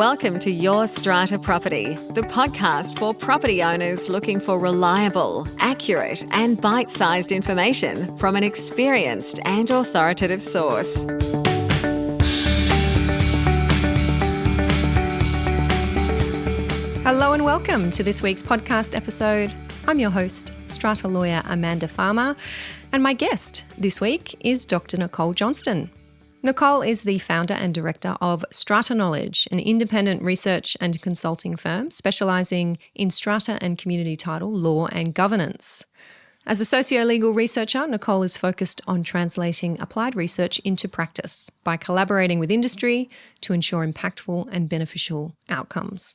Welcome to Your Strata Property, the podcast for property owners looking for reliable, accurate, and bite-sized information from an experienced and authoritative source. Hello and welcome to this week's podcast episode. I'm your host, Strata lawyer Amanda Farmer, and my guest this week is Dr. Nicole Johnston. Nicole is the founder and director of Strata Knowledge, an independent research and consulting firm specialising in strata and community title, law and governance. As a socio-legal researcher, Nicole is focused on translating applied research into practice by collaborating with industry to ensure impactful and beneficial outcomes.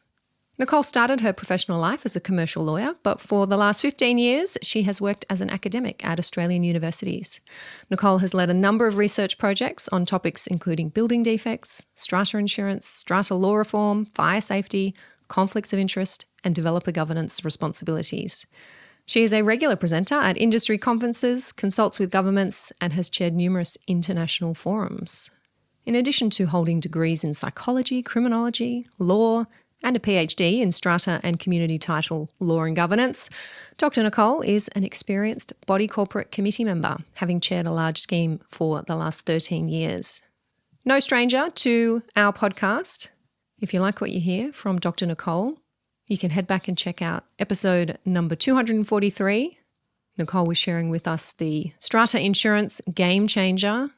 Nicole started her professional life as a commercial lawyer, but for the last 15 years, she has worked as an academic at Australian universities. Nicole has led a number of research projects on topics including building defects, strata insurance, strata law reform, fire safety, conflicts of interest, and developer governance responsibilities. She is a regular presenter at industry conferences, consults with governments, and has chaired numerous international forums. In addition to holding degrees in psychology, criminology, law, and a PhD in strata and community title law and governance, Dr. Nicole is an experienced body corporate committee member, having chaired a large scheme for the last 13 years. No stranger to our podcast. If you like what you hear from Dr. Nicole, you can head back and check out episode number 243. Nicole was sharing with us the strata insurance game changer.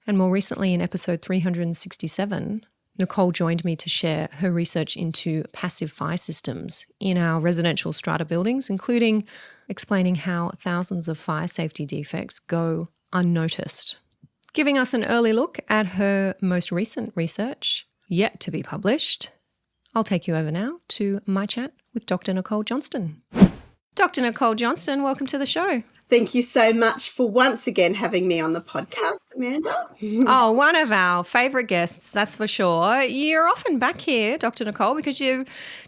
And more recently in episode 367, Nicole joined me to share her research into passive fire systems in our residential strata buildings, including explaining how thousands of fire safety defects go unnoticed. Giving us an early look at her most recent research, yet to be published, I'll take you over now to my chat with Dr. Nicole Johnston. Dr. Nicole Johnston, welcome to the show. Thank you so much for once again having me on the podcast, Amanda. Oh, one of our favourite guests, that's for sure. You're often back here, Dr. Nicole, because you're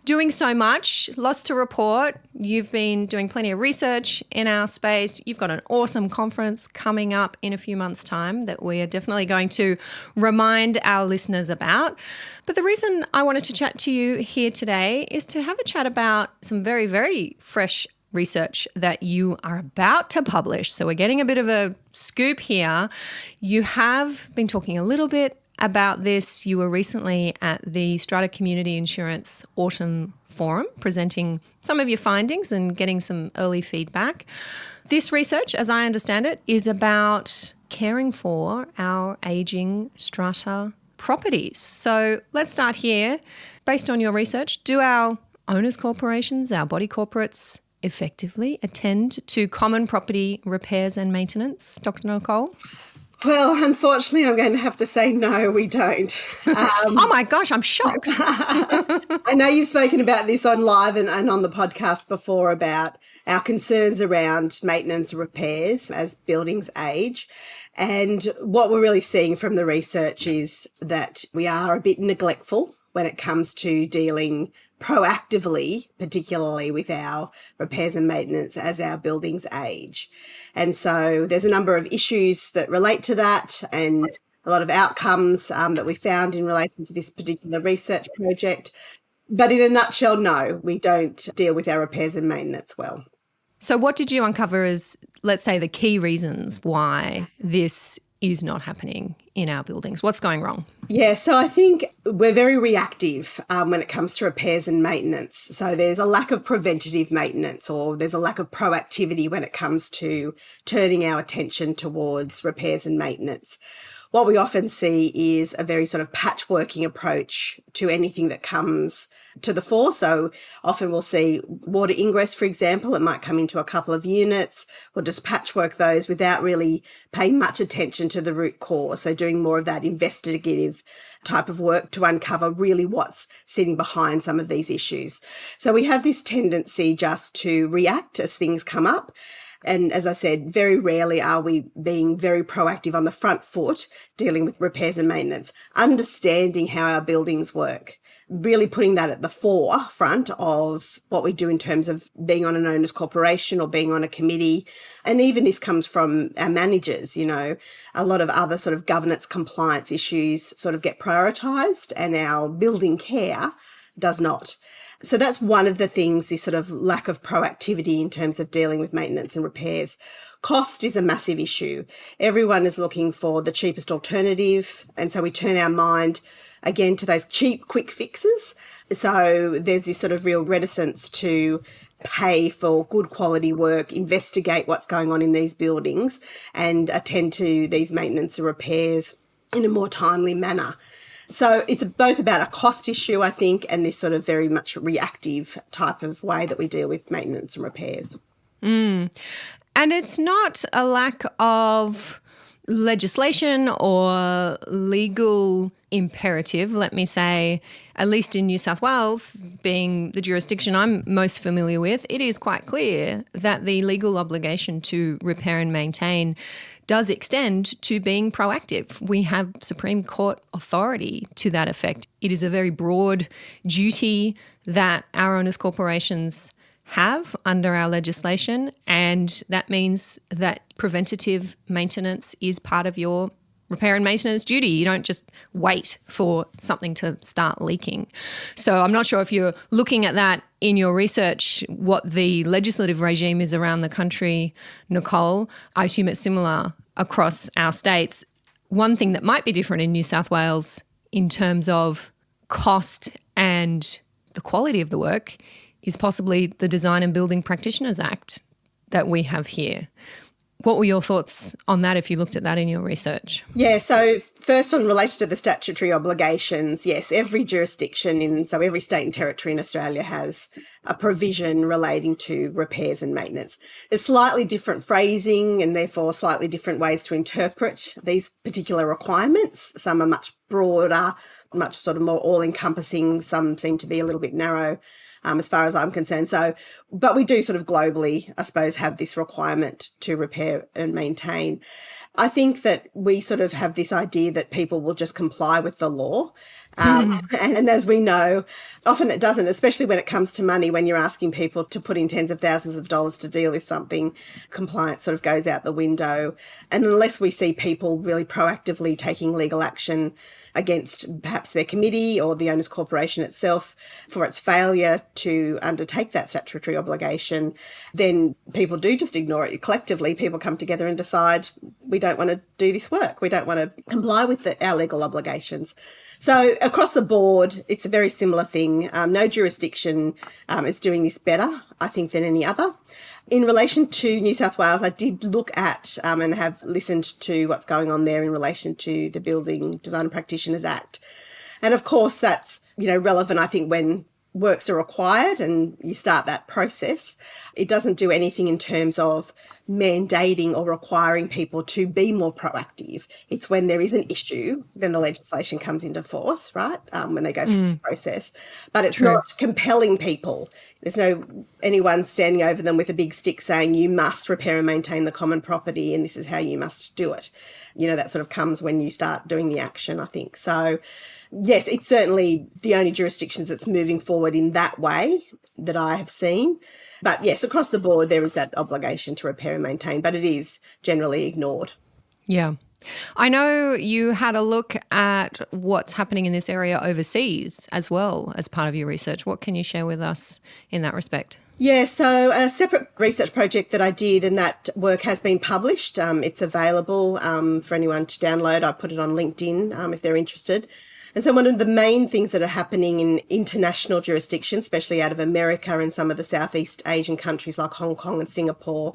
doing so much, lots to report. You've been doing plenty of research in our space. You've got an awesome conference coming up in a few months' time that we are definitely going to remind our listeners about. But the reason I wanted to chat to you here today is to have a chat about some very, very fresh research that you are about to publish. So we're getting a bit of a scoop here. You have been talking a little bit about this. You were recently at the Strata Community Insurance Autumn Forum presenting some of your findings and getting some early feedback. This research, as I understand it, is about caring for our ageing strata properties. So let's start here. Based on your research, do our owners' corporations, our body corporates, effectively attend to common property repairs and maintenance, Dr. Nicole? Well, unfortunately, I'm going to have to say no, we don't. Oh my gosh, I'm shocked. I know you've spoken about this on live and on the podcast before about our concerns around maintenance and repairs as buildings age. And what we're really seeing from the research is that we are a bit neglectful when it comes to dealing proactively, particularly with our repairs and maintenance as our buildings age. And so there's a number of issues that relate to that and a lot of outcomes that we found in relation to this particular research project. But in a nutshell, no, we don't deal with our repairs and maintenance well. So what did you uncover as, let's say, the key reasons why this is not happening in our buildings? What's going wrong? Yeah, so I think we're very reactive when it comes to repairs and maintenance. So there's a lack of preventative maintenance, or there's a lack of proactivity when it comes to turning our attention towards repairs and maintenance. What we often see is a very sort of patchworking approach to anything that comes to the fore. So often we'll see water ingress, for example, it might come into a couple of units. We'll just patchwork those without really paying much attention to the root cause. So doing more of that investigative type of work to uncover really what's sitting behind some of these issues. So we have this tendency just to react as things come up. And as I said, very rarely are we being very proactive on the front foot, dealing with repairs and maintenance, understanding how our buildings work, really putting that at the forefront of what we do in terms of being on an owner's corporation or being on a committee. And even this comes from our managers, a lot of other sort of governance compliance issues sort of get prioritised and our building care does not. So that's one of the things, this sort of lack of proactivity in terms of dealing with maintenance and repairs. Cost is a massive issue. Everyone is looking for the cheapest alternative. And so we turn our mind again to those cheap, quick fixes. So there's this sort of real reticence to pay for good quality work, investigate what's going on in these buildings and attend to these maintenance and repairs in a more timely manner. So it's both about a cost issue, I think, and this sort of very much reactive type of way that we deal with maintenance and repairs. And it's not a lack of legislation or legal imperative, let me say, at least in New South Wales, being the jurisdiction I'm most familiar with, it is quite clear that the legal obligation to repair and maintain does extend to being proactive. We have Supreme Court authority to that effect. It is a very broad duty that our owners' corporations have under our legislation, and that means that preventative maintenance is part of your repair and maintenance duty. You don't just wait for something to start leaking. So I'm not sure if you're looking at that in your research, what the legislative regime is around the country, Nicole. I assume it's similar across our states. One thing that might be different in New South Wales in terms of cost and the quality of the work is possibly the Design and Building Practitioners Act that we have here. What were your thoughts on that if you looked at that in your research? Yeah, so first on relation to the statutory obligations, yes, every jurisdiction, so every state and territory in Australia has a provision relating to repairs and maintenance. There's slightly different phrasing and therefore slightly different ways to interpret these particular requirements. Some are much broader, much sort of more all-encompassing. Some seem to be a little bit narrow. As far as I'm concerned. So, but we do sort of globally, I suppose, have this requirement to repair and maintain. I think that we sort of have this idea that people will just comply with the law. And as we know, often it doesn't, especially when it comes to money, when you're asking people to put in tens of thousands of dollars to deal with something, compliance sort of goes out the window. And unless we see people really proactively taking legal action against perhaps their committee or the owners' corporation itself for its failure to undertake that statutory obligation, then people do just ignore it. Collectively, people come together and decide we don't want to do this work. We don't want to comply with our legal obligations. So across the board, it's a very similar thing. No jurisdiction is doing this better, I think, than any other. In relation to New South Wales, I did look at and have listened to what's going on there in relation to the Building Design Practitioners Act. And of course, that's, relevant, I think, when works are required and you start that process. It doesn't do anything in terms of mandating or requiring people to be more proactive. It's when there is an issue, then the legislation comes into force, right, when they go through the process. But it's not compelling people. There's no anyone standing over them with a big stick saying you must repair and maintain the common property and this is how you must do it. That sort of comes when you start doing the action, I think. So, yes, it's certainly the only jurisdictions that's moving forward in that way that I have seen. But yes, across the board, there is that obligation to repair and maintain, but it is generally ignored. Yeah. I know you had a look at what's happening in this area overseas as well as part of your research. What can you share with us in that respect? Yeah, so a separate research project that I did, and that work has been published. It's available for anyone to download. I put it on LinkedIn if they're interested. And so one of the main things that are happening in international jurisdictions, especially out of America and some of the Southeast Asian countries like Hong Kong and Singapore,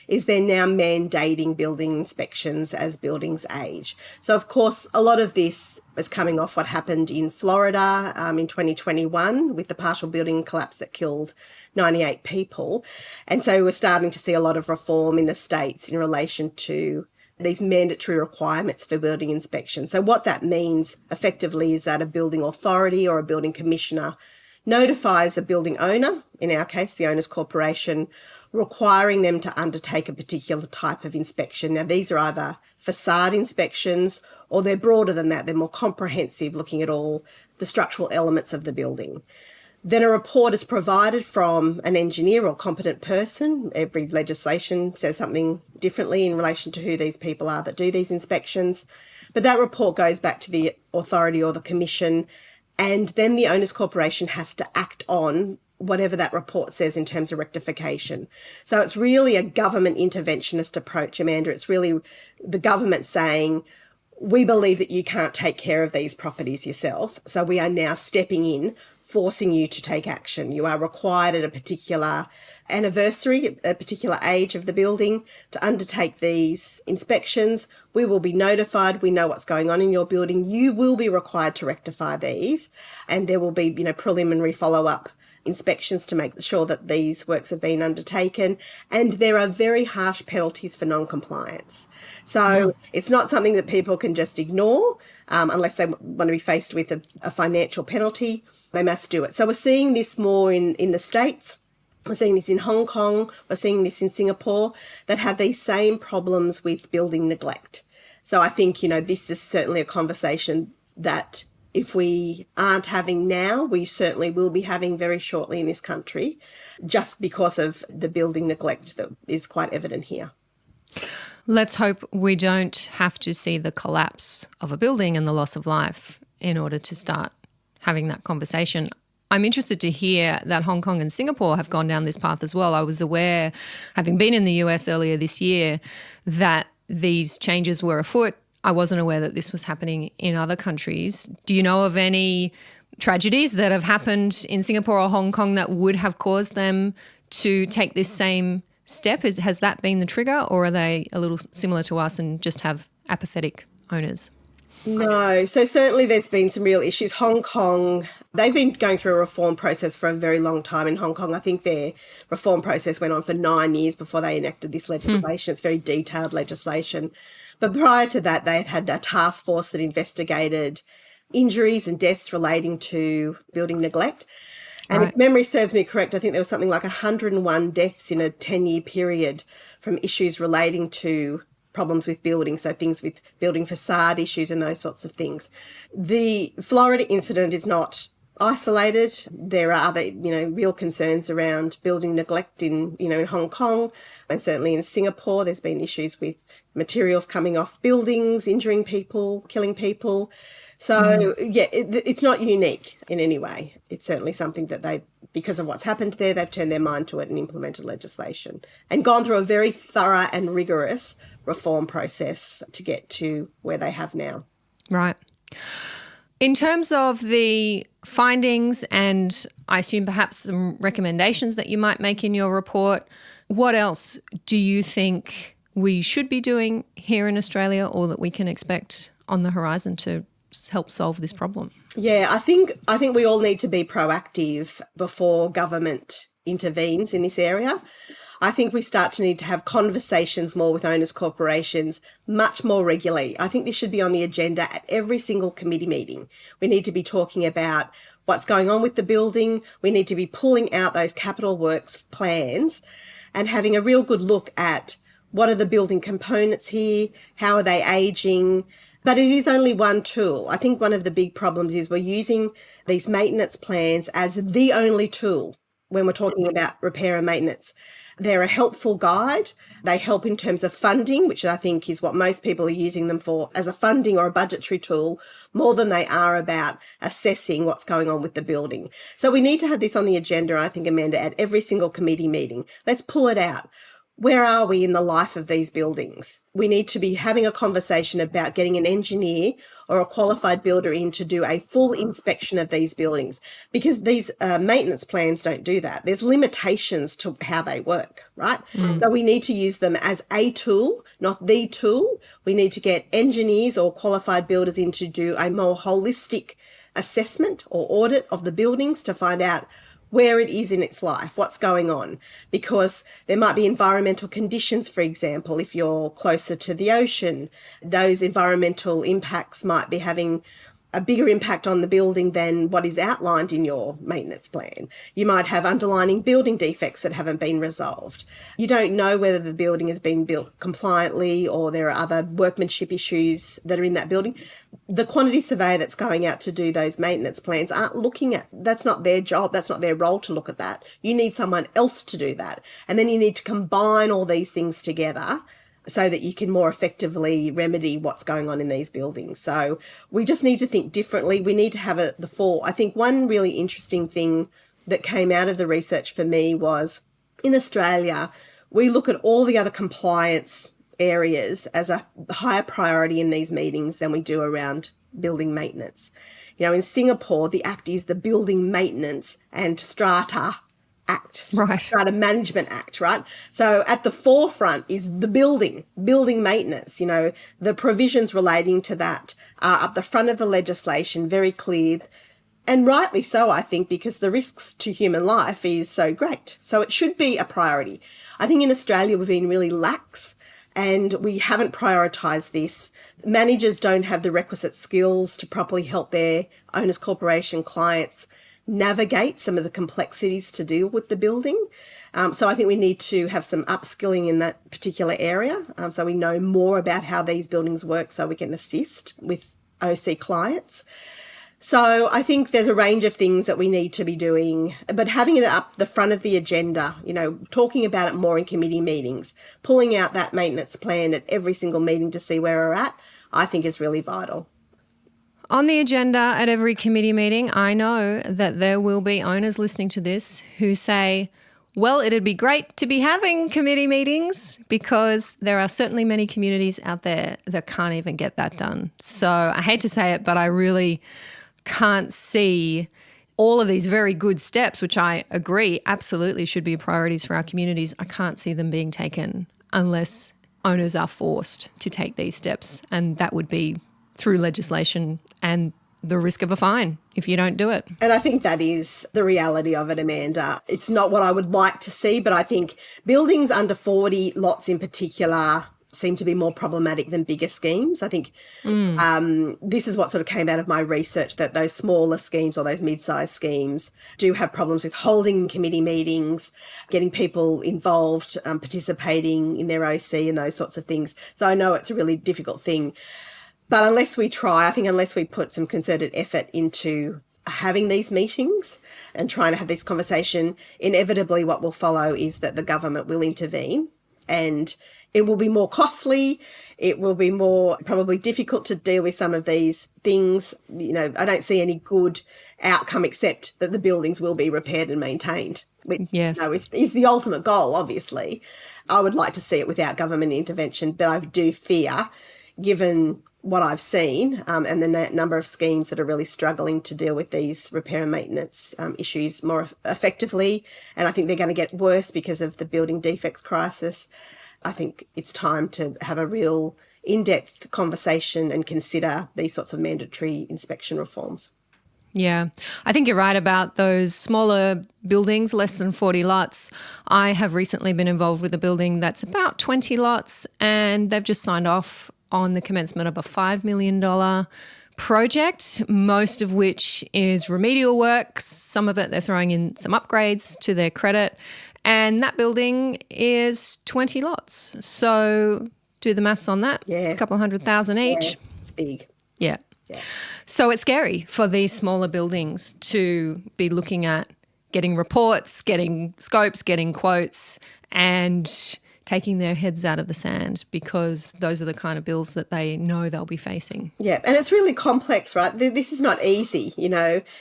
is they're now mandating building inspections as buildings age. So, of course, a lot of this is coming off what happened in Florida in 2021 with the partial building collapse that killed 98 people. And so we're starting to see a lot of reform in the States in relation to these mandatory requirements for building inspection. So what that means effectively is that a building authority or a building commissioner notifies a building owner, in our case the owner's corporation, requiring them to undertake a particular type of inspection. Now these are either facade inspections or they're broader than that. They're more comprehensive, looking at all the structural elements of the building. Then a report is provided from an engineer or competent person. Every legislation says something differently in relation to who these people are that do these inspections. But that report goes back to the authority or the commission, and then the owners' corporation has to act on whatever that report says in terms of rectification. So it's really a government interventionist approach, Amanda. It's really the government saying, we believe that you can't take care of these properties yourself, so we are now stepping in, forcing you to take action. You are required at a particular anniversary, a particular age of the building, to undertake these inspections. We will be notified. We know what's going on in your building. You will be required to rectify these, and there will be, preliminary follow-up inspections to make sure that these works have been undertaken. And there are very harsh penalties for non-compliance. So it's not something that people can just ignore unless they want to be faced with a financial penalty. They must do it. So we're seeing this more in the States. We're seeing this in Hong Kong. We're seeing this in Singapore that have these same problems with building neglect. So I think, this is certainly a conversation that if we aren't having now, we certainly will be having very shortly in this country, just because of the building neglect that is quite evident here. Let's hope we don't have to see the collapse of a building and the loss of life in order to start having that conversation. I'm interested to hear that Hong Kong and Singapore have gone down this path as well. I was aware, having been in the US earlier this year, that these changes were afoot. I wasn't aware that this was happening in other countries. Do you know of any tragedies that have happened in Singapore or Hong Kong that would have caused them to take this same step? Has that been the trigger, or are they a little similar to us and just have apathetic owners? No. So certainly there's been some real issues. Hong Kong, they've been going through a reform process for a very long time in Hong Kong. I think their reform process went on for 9 years before they enacted this legislation. It's very detailed legislation. But prior to that, they had a task force that investigated injuries and deaths relating to building neglect. And if memory serves me correct, I think there was something like 101 deaths in a 10-year period from issues relating to problems with buildings, so things with building facade issues and those sorts of things. The Florida incident is not isolated. There are other, real concerns around building neglect in Hong Kong, and certainly in Singapore. There's been issues with materials coming off buildings, injuring people, killing people. So, it's not unique in any way. It's certainly something that because of what's happened there, they've turned their mind to it and implemented legislation and gone through a very thorough and rigorous reform process to get to where they have now. Right. In terms of the findings and I assume perhaps some recommendations that you might make in your report, what else do you think we should be doing here in Australia, or that we can expect on the horizon to help solve this problem? Yeah, I think we all need to be proactive before government intervenes in this area. I think we start to need to have conversations more with owners' corporations much more regularly. I think this should be on the agenda at every single committee meeting. We need to be talking about what's going on with the building. We need to be pulling out those capital works plans and having a real good look at what are the building components here, how are they aging. But it is only one tool. I think one of the big problems is we're using these maintenance plans as the only tool when we're talking about repair and maintenance. They're a helpful guide. They help in terms of funding, which I think is what most people are using them for, as a funding or a budgetary tool, more than they are about assessing what's going on with the building. So we need to have this on the agenda, I think, Amanda, at every single committee meeting. Let's pull it out. Where are we in the life of these buildings? We need to be having a conversation about getting an engineer or a qualified builder in to do a full inspection of these buildings, because these maintenance plans don't do that. There's limitations to how they work, right? So we need to use them as a tool, not the tool. We need to get engineers or qualified builders in to do a more holistic assessment or audit of the buildings to find out where it is in its life, what's going on, because there might be environmental conditions, for example, if you're closer to the ocean, those environmental impacts might be having a bigger impact on the building than what is outlined in your maintenance plan. You might have underlying building defects that haven't been resolved. You don't know whether the building has been built compliantly or there are other workmanship issues that are in that building. The quantity surveyor that's going out to do those maintenance plans aren't looking at, that's not their job, that's not their role to look at that. You need someone else to do that. And then you need to combine all these things together so that you can more effectively remedy what's going on in these buildings. So we just need to think differently. We need to have I think one really interesting thing that came out of the research for me was in Australia, we look at all the other compliance areas as a higher priority in these meetings than we do around building maintenance. In Singapore, the Act is the Building Maintenance and Strata Act, right? Strata Management Act, right? So at the forefront is the building maintenance. The provisions relating to that are up the front of the legislation, very clear, and rightly so, I think, because the risks to human life is so great. So it should be a priority. I think in Australia we've been really lax and we haven't prioritised this. Managers don't have the requisite skills to properly help their owners corporation clients navigate some of the complexities to deal with the building. So I think we need to have some upskilling in that particular area so we know more about how these buildings work so we can assist with OC clients. So I think there's a range of things that we need to be doing, but having it up the front of the agenda, talking about it more in committee meetings, pulling out that maintenance plan at every single meeting to see where we're at, I think is really vital. On the agenda at every committee meeting, I know that there will be owners listening to this who say, well, it'd be great to be having committee meetings because there are certainly many communities out there that can't even get that done. So I hate to say it, but I really can't see all of these very good steps, which I agree absolutely should be priorities for our communities. I can't see them being taken unless owners are forced to take these steps, and that would be through legislation and the risk of a fine if you don't do it. And I think that is the reality of it, Amanda. It's not what I would like to see, but I think buildings under 40 lots in particular seem to be more problematic than bigger schemes. I think this is what sort of came out of my research, that those smaller schemes or those mid-sized schemes do have problems with holding committee meetings, getting people involved, participating in their OC and those sorts of things. So I know it's a really difficult thing. But unless we put some concerted effort into having these meetings and trying to have this conversation, inevitably what will follow is that the government will intervene and it will be more costly. It will be more probably difficult to deal with some of these things. I don't see any good outcome except that the buildings will be repaired and maintained. Which, yes. Is the ultimate goal, obviously. I would like to see it without government intervention, but I do fear, given what I've seen and the number of schemes that are really struggling to deal with these repair and maintenance issues more effectively, and I think they're going to get worse because of the building defects crisis. I think it's time to have a real in-depth conversation and consider these sorts of mandatory inspection reforms. Yeah, I think you're right about those smaller buildings, less than 40 lots. I have recently been involved with a building that's about 20 lots and they've just signed off on the commencement of a $5 million project, most of which is remedial works. Some of it they're throwing in some upgrades to their credit. And that building is 20 lots. So do the maths on that. Yeah. It's a couple of $100,000 each. Yeah, it's big. Yeah. Yeah. So it's scary for these smaller buildings to be looking at getting reports, getting scopes, getting quotes, and taking their heads out of the sand because those are the kind of bills that they know they'll be facing. Yeah, and it's really complex, right? This is not easy,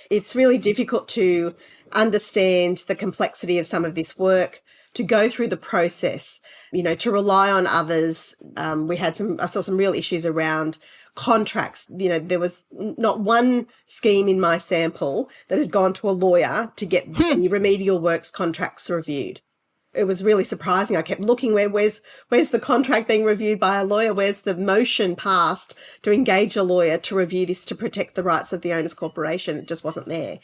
It's really difficult to understand the complexity of some of this work, to go through the process, to rely on others. I saw some real issues around contracts. There was not one scheme in my sample that had gone to a lawyer to get the remedial works contracts reviewed. It was really surprising. I kept looking, where's the contract being reviewed by a lawyer? Where's the motion passed to engage a lawyer to review this to protect the rights of the owners corporation? It just wasn't there.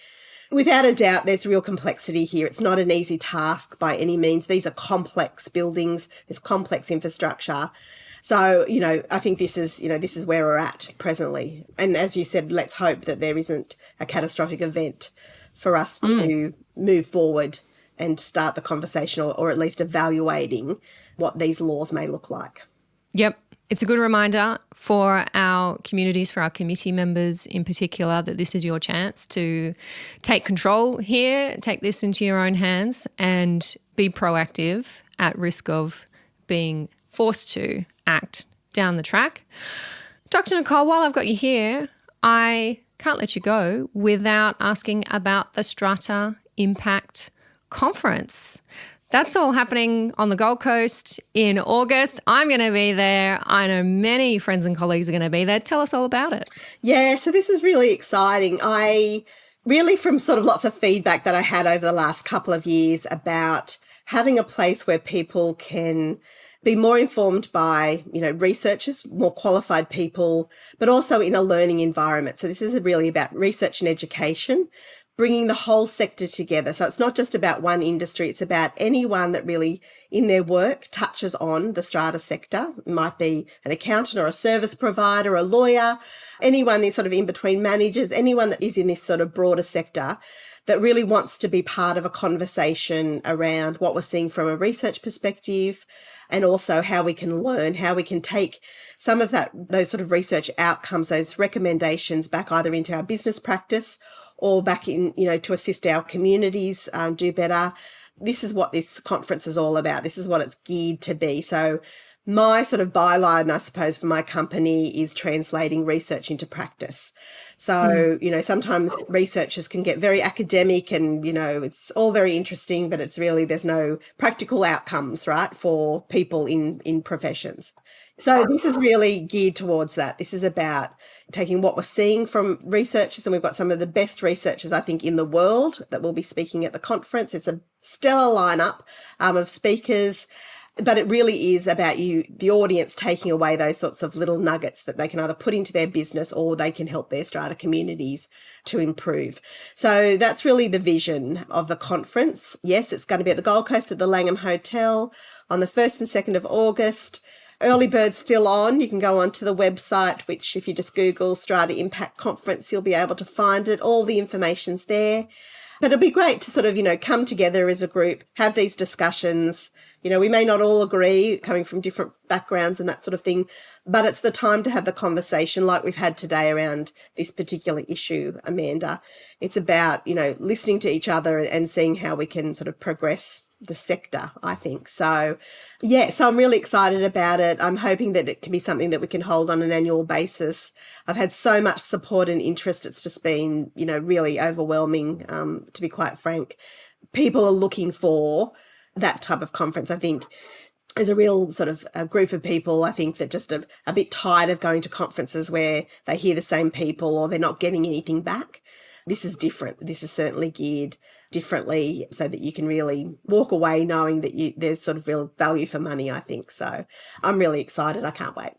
Without a doubt, there's real complexity here. It's not an easy task by any means. These are complex buildings. There's complex infrastructure. So, I think this is where we're at presently. And as you said, let's hope that there isn't a catastrophic event for us to move forward and start the conversation or at least evaluating what these laws may look like. Yep. It's a good reminder for our communities, for our committee members in particular, that this is your chance to take control here, take this into your own hands and be proactive at risk of being forced to act down the track. Dr. Nicole, while I've got you here, I can't let you go without asking about the Strata Impact Conference. That's all happening on the Gold Coast in August. I'm going to be there. I know many friends and colleagues are going to be there. Tell us all about it. Yeah, so this is really exciting. I really, from sort of lots of feedback that I had over the last couple of years about having a place where people can be more informed by, researchers, more qualified people, but also in a learning environment. So this is really about research and education, bringing the whole sector together. So it's not just about one industry, it's about anyone that really in their work touches on the strata sector. It might be an accountant or a service provider, a lawyer, anyone is sort of in between managers, anyone that is in this sort of broader sector that really wants to be part of a conversation around what we're seeing from a research perspective and also how we can learn, how we can take some of those sort of research outcomes, those recommendations back either into our business practice or back in, to assist our communities do better. This is what this conference is all about. This is what it's geared to be. So my sort of byline, I suppose, for my company is translating research into practice. So, sometimes researchers can get very academic and, it's all very interesting, but it's really, there's no practical outcomes, right, for people in professions. So this is really geared towards that. This is about taking what we're seeing from researchers, and we've got some of the best researchers, I think, in the world that will be speaking at the conference. It's a stellar lineup of speakers. But it really is about the audience, taking away those sorts of little nuggets that they can either put into their business or they can help their strata communities to improve. So that's really the vision of the conference. Yes, it's going to be at the Gold Coast at the Langham Hotel on the 1st and 2nd of August. Early bird's still on. You can go onto the website, which if you just Google Strata Impact Conference, you'll be able to find it. All the information's there. But it'll be great to sort of, come together as a group, have these discussions. We may not all agree, coming from different backgrounds and that sort of thing, but it's the time to have the conversation like we've had today around this particular issue, Amanda. It's about, listening to each other and seeing how we can sort of progress the sector, I think. So I'm really excited about it. I'm hoping that it can be something that we can hold on an annual basis. I've had so much support and interest. It's just been, really overwhelming, to be quite frank. People are looking for that type of conference. I think there's a real sort of a group of people, I think, that just are a bit tired of going to conferences where they hear the same people or they're not getting anything back. This is different. This is certainly geared differently so that you can really walk away knowing that there's sort of real value for money, I think. So I'm really excited. I can't wait.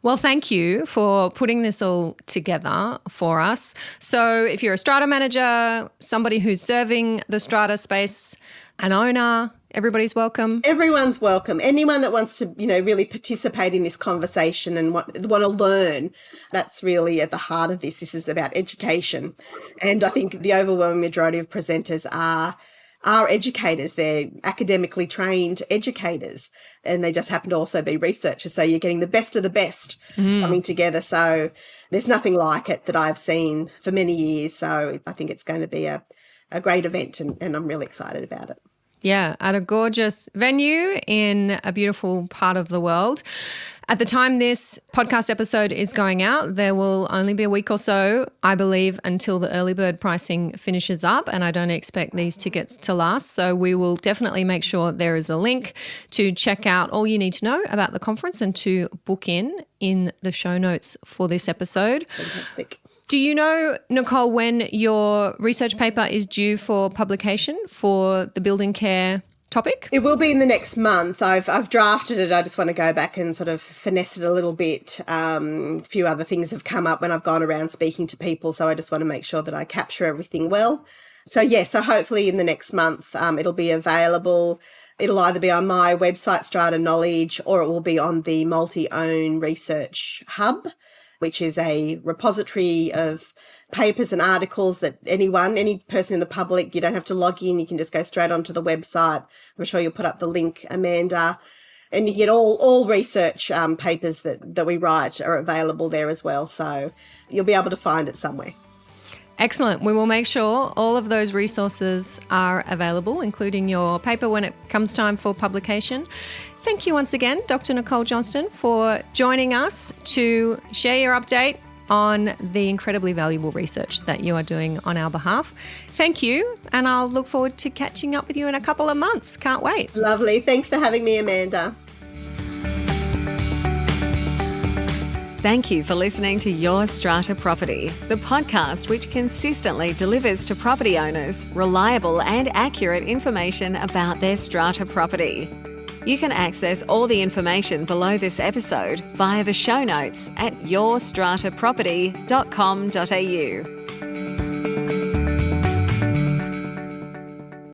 Well, thank you for putting this all together for us. So if you're a strata manager, somebody who's serving the strata space, an owner, everybody's welcome. Everyone's welcome. Anyone that wants to, really participate in this conversation and want to learn, that's really at the heart of this. This is about education. And I think the overwhelming majority of presenters are educators. They're academically trained educators, and they just happen to also be researchers. So you're getting the best of the best coming together. So there's nothing like it that I've seen for many years. So I think it's going to be a great event, and I'm really excited about it. Yeah, at a gorgeous venue in a beautiful part of the world. At the time this podcast episode is going out, there will only be a week or so, I believe, until the early bird pricing finishes up, and I don't expect these tickets to last. So we will definitely make sure there is a link to check out all you need to know about the conference and to book in the show notes for this episode. Fantastic. Do you know, Nicole, when your research paper is due for publication for the building care topic? It will be in the next month. I've drafted it. I just want to go back and sort of finesse it a little bit. A few other things have come up when I've gone around speaking to people, so I just want to make sure that I capture everything well. So hopefully in the next month it'll be available. It'll either be on my website, Strata Knowledge, or it will be on the Multi-Own Research Hub, which is a repository of papers and articles that any person in the public, you don't have to log in, you can just go straight onto the website. I'm sure you'll put up the link, Amanda. And you get all research papers that we write are available there as well. So you'll be able to find it somewhere. Excellent. We will make sure all of those resources are available, including your paper when it comes time for publication. Thank you once again, Dr. Nicole Johnston, for joining us to share your update on the incredibly valuable research that you are doing on our behalf. Thank you, and I'll look forward to catching up with you in a couple of months. Can't wait. Lovely. Thanks for having me, Amanda. Thank you for listening to Your Strata Property, the podcast which consistently delivers to property owners reliable and accurate information about their strata property. You can access all the information below this episode via the show notes at yourstrataproperty.com.au.